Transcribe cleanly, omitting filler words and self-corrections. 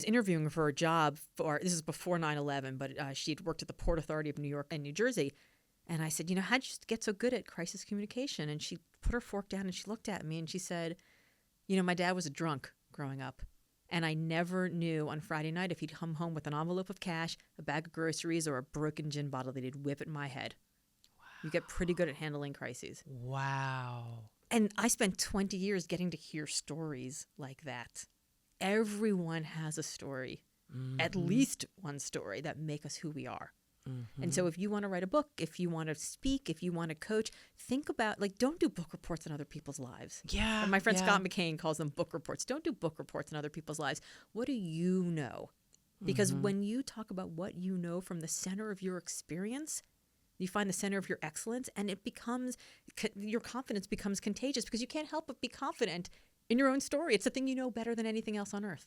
interviewing her for a job this is before 9/11, but she'd worked at the Port Authority of New York and New Jersey. And I said, how'd you get so good at crisis communication? And she put her fork down and she looked at me and she said, my dad was a drunk growing up. And I never knew on Friday night if he'd come home with an envelope of cash, a bag of groceries, or a broken gin bottle that he'd whip at my head. Wow. You get pretty good at handling crises. Wow. And I spent 20 years getting to hear stories like that. Everyone has a story, at least one story that make us who we are. And so if you want to write a book, if you want to speak, if you want to coach, think about, don't do book reports on other people's lives. Yeah. And my friend Scott McCain calls them book reports. Don't do book reports on other people's lives. What do you know? Because when you talk about what you know from the center of your experience, you find the center of your excellence, and your confidence becomes contagious because you can't help but be confident in your own story. It's the thing you know better than anything else on earth.